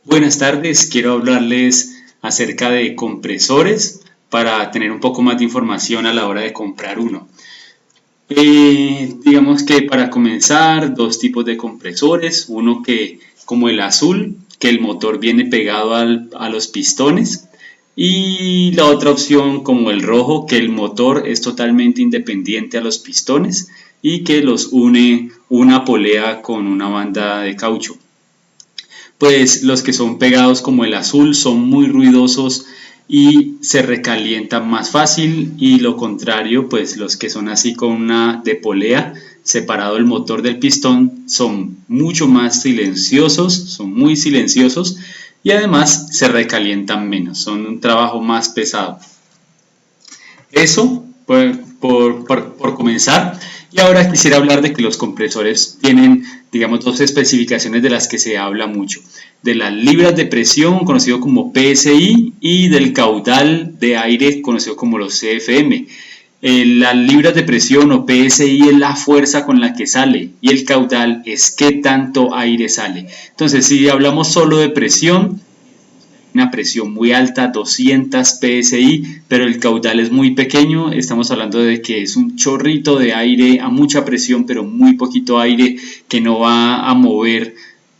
Buenas tardes, quiero hablarles acerca de compresores para tener un poco más de información a la hora de comprar uno. Digamos que para comenzar, dos tipos de compresores, uno que como el azul, que el motor viene pegado a los pistones, y la otra opción como el rojo, que el motor es totalmente independiente a los pistones y que los une una polea con una banda de caucho. Pues los que son pegados como el azul son muy ruidosos y se recalientan más fácil, y lo contrario, pues los que son así con una de polea separado el motor del pistón son mucho más silenciosos, son muy silenciosos y además se recalientan menos, son un trabajo más pesado. Eso por comenzar. Y ahora quisiera hablar de que los compresores tienen, digamos, dos especificaciones de las que se habla mucho: de las libras de presión, conocido como PSI, y del caudal de aire, conocido como los CFM. Las libras de presión o PSI es la fuerza con la que sale, y el caudal es qué tanto aire sale. Entonces, si hablamos solo de presión, una presión muy alta, 200 psi, pero el caudal es muy pequeño. Estamos hablando de que es un chorrito de aire a mucha presión, pero muy poquito aire, que no va a mover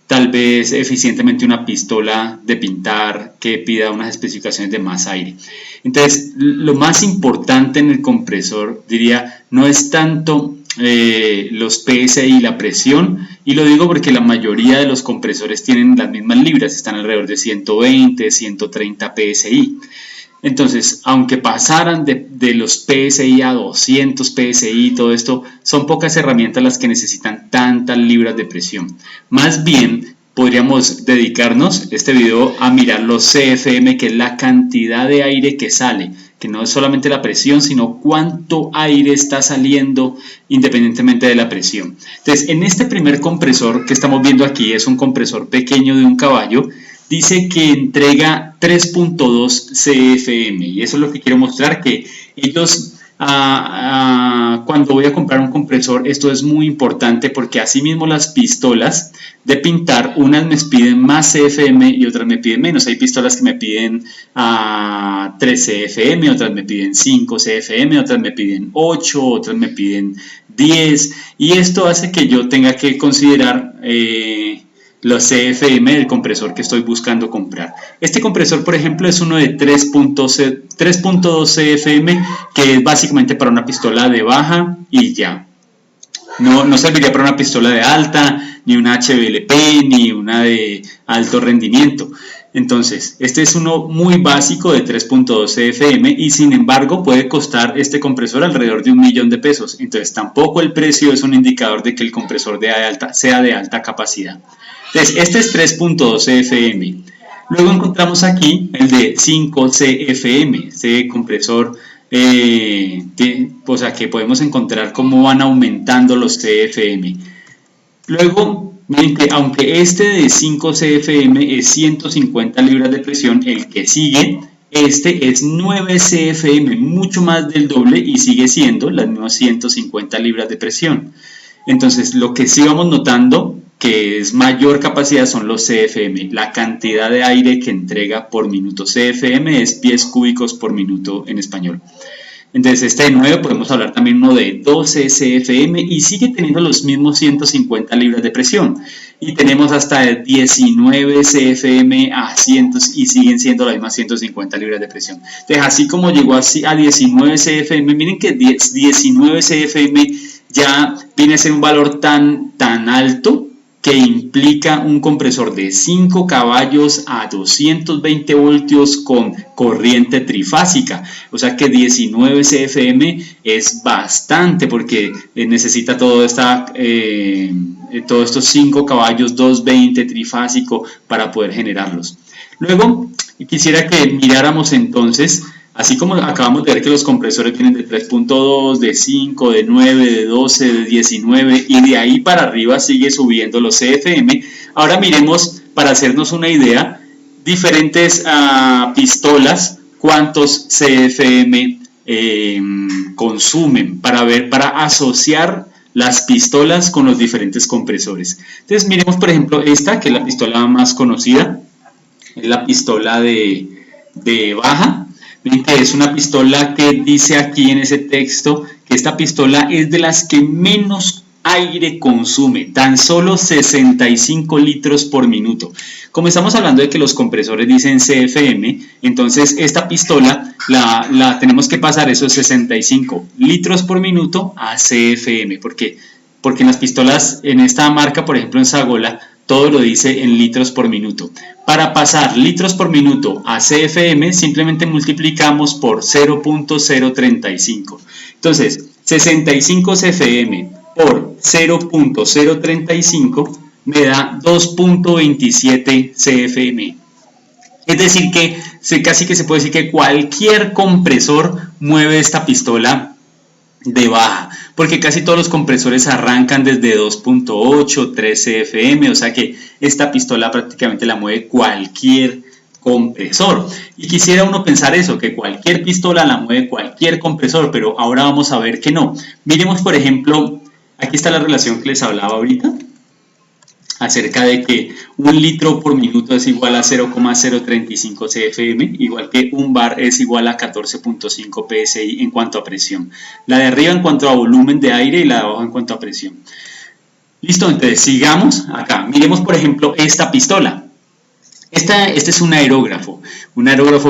tal vez eficientemente una pistola de pintar que pida unas especificaciones de más aire. Entonces, lo más importante en el compresor, diría, no es tanto los PSI y la presión, y lo digo porque la mayoría de los compresores tienen las mismas libras, están alrededor de 120, 130 PSI. Entonces, aunque pasaran de los PSI a 200 PSI y todo esto, son pocas herramientas las que necesitan tantas libras de presión. Más bien, podríamos dedicarnos este video a mirar los CFM, que es la cantidad de aire que sale, que no es solamente la presión, sino cuánto aire está saliendo independientemente de la presión. Entonces, en este primer compresor que estamos viendo aquí, es un compresor pequeño de 1 caballo, dice que entrega 3.2 CFM, y eso es lo que quiero mostrar, que ellos cuando voy a comprar un compresor, esto es muy importante, porque asimismo las pistolas de pintar, unas me piden más CFM y otras me piden menos. Hay pistolas que me piden 3 CFM, otras me piden 5 CFM, otras me piden 8, otras me piden 10, y esto hace que yo tenga que considerar los CFM del compresor que estoy buscando comprar. Este compresor, por ejemplo, es uno de 3.2 CFM, que es básicamente para una pistola de baja y ya. No serviría para una pistola de alta, ni una HVLP, ni una de alto rendimiento. Entonces, este es uno muy básico de 3.2 CFM, y sin embargo puede costar este compresor alrededor de $1.000.000. Entonces, tampoco el precio es un indicador de que el compresor sea de alta capacidad. Entonces, este es 3.2 CFM. Luego encontramos aquí el de 5 CFM, este compresor, o sea, que podemos encontrar cómo van aumentando los CFM. Luego, miren que aunque este de 5 CFM es 150 libras de presión, el que sigue, este es 9 CFM, mucho más del doble, y sigue siendo las mismas 150 libras de presión. Entonces, lo que sí vamos notando que es mayor capacidad son los CFM, la cantidad de aire que entrega por minuto. CFM es pies cúbicos por minuto en español. Entonces, este de 9 podemos hablar también uno de 12 CFM, y sigue teniendo los mismos 150 libras de presión. Y tenemos hasta de 19 CFM a 100, y siguen siendo las mismas 150 libras de presión. Entonces, así como llegó así a 19 CFM, miren que 19 CFM ya viene a ser un valor tan alto, que implica un compresor de 5 caballos a 220 voltios con corriente trifásica. O sea que 19 CFM es bastante, porque necesita todos estos 5 caballos 220 trifásico para poder generarlos. Luego quisiera que miráramos entonces, así como acabamos de ver que los compresores vienen de 3.2, de 5, de 9, de 12, de 19, y de ahí para arriba sigue subiendo los CFM. Ahora miremos, para hacernos una idea, diferentes pistolas, cuántos CFM consumen, para asociar las pistolas con los diferentes compresores. Entonces miremos, por ejemplo, esta, que es la pistola más conocida. es la pistola de baja. Miren que es una pistola que dice aquí en ese texto que esta pistola es de las que menos aire consume, tan solo 65 litros por minuto. Como estamos hablando de que los compresores dicen CFM, entonces esta pistola la tenemos que pasar esos 65 litros por minuto a CFM. ¿Por qué? Porque en las pistolas, en esta marca, por ejemplo en Sagola, todo lo dice en litros por minuto. Para pasar litros por minuto a CFM, simplemente multiplicamos por 0.035. Entonces, 65 CFM por 0.035 me da 2.27 CFM. Es decir que casi que se puede decir que cualquier compresor mueve esta pistola de baja, porque casi todos los compresores arrancan desde 2.8, 3 CFM, o sea que esta pistola prácticamente la mueve cualquier compresor. Y quisiera uno pensar eso, que cualquier pistola la mueve cualquier compresor, pero ahora vamos a ver que no. Miremos, por ejemplo, aquí está la relación que les hablaba ahorita, acerca de que 1 litro por minuto es igual a 0,035 CFM, igual que 1 bar es igual a 14.5 PSI en cuanto a presión. La de arriba en cuanto a volumen de aire y la de abajo en cuanto a presión. Listo, entonces sigamos acá. Miremos, por ejemplo, esta pistola. Este es un aerógrafo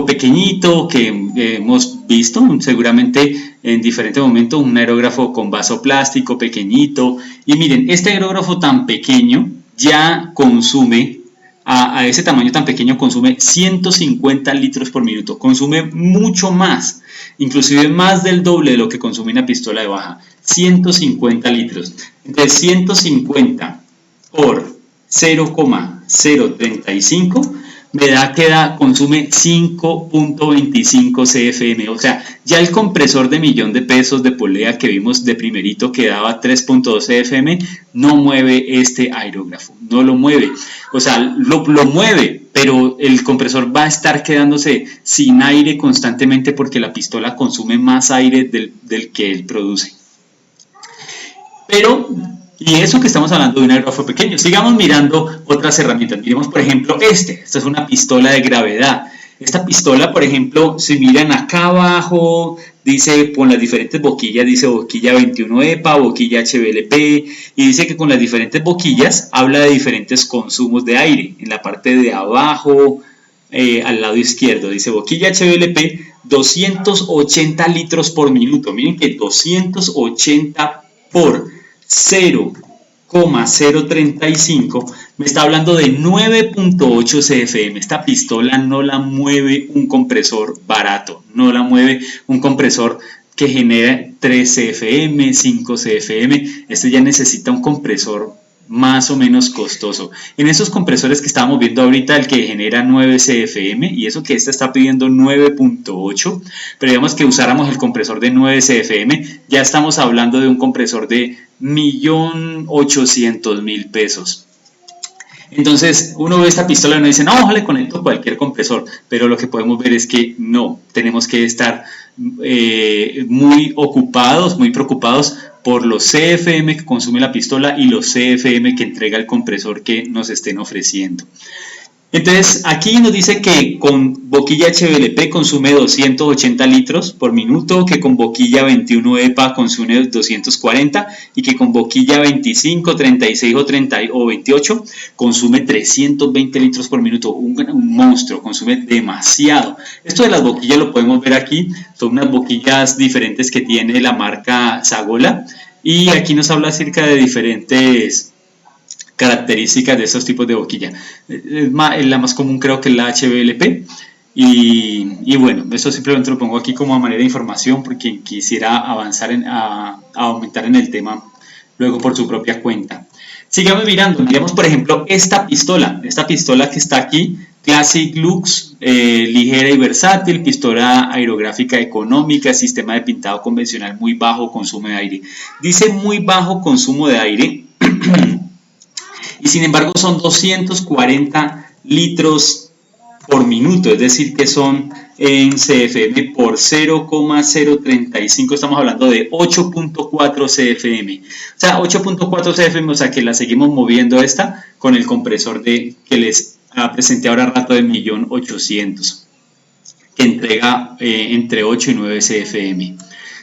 pequeñito que hemos visto seguramente en diferentes momentos, un aerógrafo con vaso plástico pequeñito. Y miren, este aerógrafo tan pequeño ya consume, a ese tamaño tan pequeño consume 150 litros por minuto, consume mucho más, inclusive más del doble de lo que consume una pistola de baja, 150 litros. Entonces 150 por 0,035 me da que consume 5.25 CFM, o sea, ya el compresor de $1.000.000 de polea que vimos de primerito que daba 3.2 CFM no mueve este aerógrafo, no lo mueve, o sea, lo mueve, pero el compresor va a estar quedándose sin aire constantemente porque la pistola consume más aire del que él produce. Pero y eso que estamos hablando de un aerógrafo pequeño. Sigamos mirando otras herramientas. Miremos, por ejemplo, esta es una pistola de gravedad. Esta pistola, por ejemplo, si miran acá abajo, dice con las diferentes boquillas, dice boquilla 21 EPA, boquilla HVLP, y dice que con las diferentes boquillas habla de diferentes consumos de aire. En la parte de abajo, al lado izquierdo, dice boquilla HVLP, 280 litros por minuto. Miren que 280 por 0,035 me está hablando de 9.8 CFM. Esta pistola no la mueve un compresor barato, no la mueve un compresor que genera 3 CFM, 5 CFM. Este ya necesita un compresor más o menos costoso. En esos compresores que estábamos viendo ahorita, el que genera 9 CFM, y eso que esta está pidiendo 9.8, pero digamos que usáramos el compresor de 9 CFM, ya estamos hablando de un compresor de 1.800.000 pesos. Entonces uno ve esta pistola y uno dice, no, le conecto cualquier compresor, pero lo que podemos ver es que no, tenemos que estar muy ocupados, muy preocupados por los CFM que consume la pistola y los CFM que entrega el compresor que nos estén ofreciendo. Entonces aquí nos dice que con boquilla HVLP consume 280 litros por minuto, que con boquilla 21 EPA consume 240 y que con boquilla 25, 36 o 28 consume 320 litros por minuto. Un monstruo, consume demasiado. Esto de las boquillas lo podemos ver aquí, son unas boquillas diferentes que tiene la marca Sagola y aquí nos habla acerca de diferentes características de estos tipos de boquilla. La más común creo que es la HVLP y bueno, eso simplemente lo pongo aquí como a manera de información por quien quisiera avanzar a aumentar en el tema luego por su propia cuenta. Sigamos mirando, miremos por ejemplo esta pistola que está aquí, Classic Lux, ligera y versátil, pistola aerográfica económica, sistema de pintado convencional, muy bajo consumo de aire. Dice muy bajo consumo de aire y sin embargo son 240 litros por minuto, es decir que son en CFM por 0,035, estamos hablando de 8.4 CFM, o sea 8.4 CFM, o sea que la seguimos moviendo esta con el compresor que les presenté ahora rato de 1.800.000, que entrega entre 8 y 9 CFM.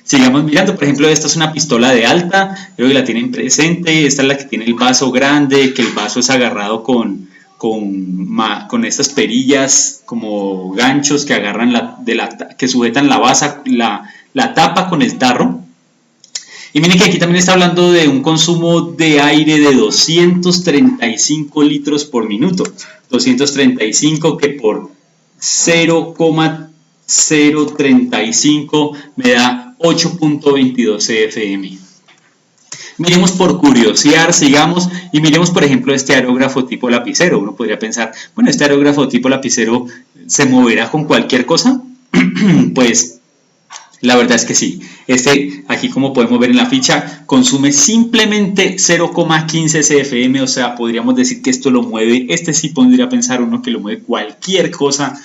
Sigamos mirando, por ejemplo, esta es una pistola de alta, creo que la tienen presente. Esta es la que tiene el vaso grande, que el vaso es agarrado con estas perillas como ganchos que agarran que sujetan la tapa con el tarro. Y miren que aquí también está hablando de un consumo de aire de 235 litros por minuto. 235 que por 0,035 me da 8.22 CFM. Miremos por curiosidad, sigamos y miremos por ejemplo este aerógrafo tipo lapicero. Uno podría pensar, bueno, este aerógrafo tipo lapicero ¿se moverá con cualquier cosa? Pues la verdad es que sí. Este, aquí como podemos ver en la ficha, consume simplemente 0,15 CFM, o sea, podríamos decir que esto lo mueve, este sí podría pensar uno que lo mueve cualquier cosa,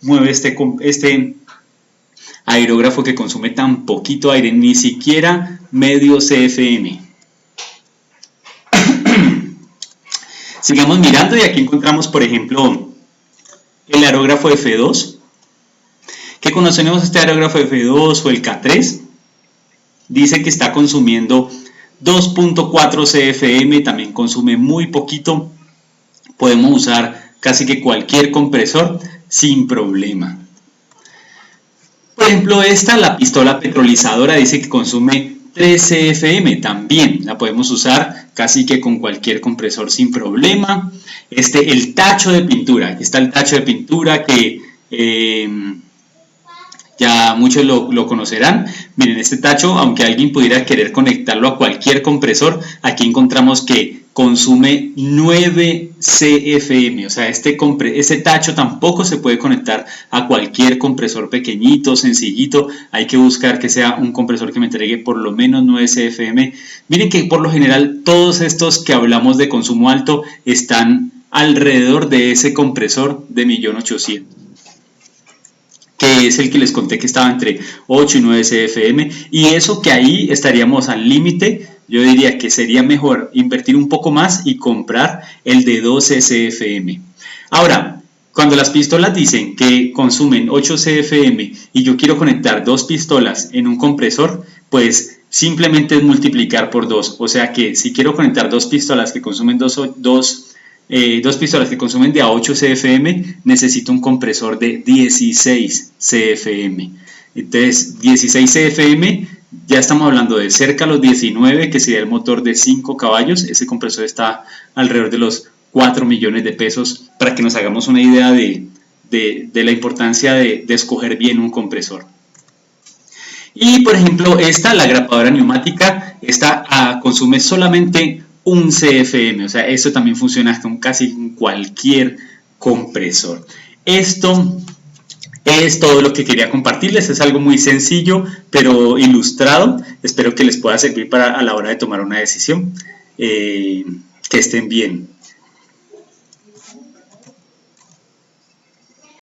mueve este aerógrafo que consume tan poquito aire, ni siquiera medio CFM. Sigamos mirando y aquí encontramos, por ejemplo, el aerógrafo F2. ¿Qué conocemos este aerógrafo F2 o el K3? Dice que está consumiendo 2.4 CFM, también consume muy poquito. Podemos usar casi que cualquier compresor sin problema. Por ejemplo, la pistola petrolizadora, dice que consume 3 CFM, también la podemos usar casi que con cualquier compresor sin problema. El tacho de pintura, aquí está el tacho de pintura que ya muchos lo conocerán. Miren, este tacho, aunque alguien pudiera querer conectarlo a cualquier compresor, aquí encontramos que consume 9 CFM, o sea, este tacho tampoco se puede conectar a cualquier compresor pequeñito, sencillito. Hay que buscar que sea un compresor que me entregue por lo menos 9 CFM. Miren que por lo general todos estos que hablamos de consumo alto están alrededor de ese compresor de 1.800.000. Que es el que les conté que estaba entre 8 y 9 CFM, y eso que ahí estaríamos al límite. Yo diría que sería mejor invertir un poco más y comprar el de 12 CFM. Ahora, cuando las pistolas dicen que consumen 8 CFM y yo quiero conectar dos pistolas en un compresor, pues simplemente es multiplicar por 2. O sea que si quiero conectar dos pistolas que consumen dos pistolas que consumen de a 8 CFM, necesito un compresor de 16 CFM. Entonces, 16 CFM, ya estamos hablando de cerca a los 19, que sería el motor de 5 caballos. Ese compresor está alrededor de los 4 millones de pesos, para que nos hagamos una idea de la importancia de escoger bien un compresor. Y por ejemplo, la grapadora neumática, consume solamente 1 CFM, o sea, esto también funciona con casi cualquier compresor. Esto es todo lo que quería compartirles. Es algo muy sencillo pero ilustrado. Espero que les pueda servir a la hora de tomar una decisión. Que estén bien.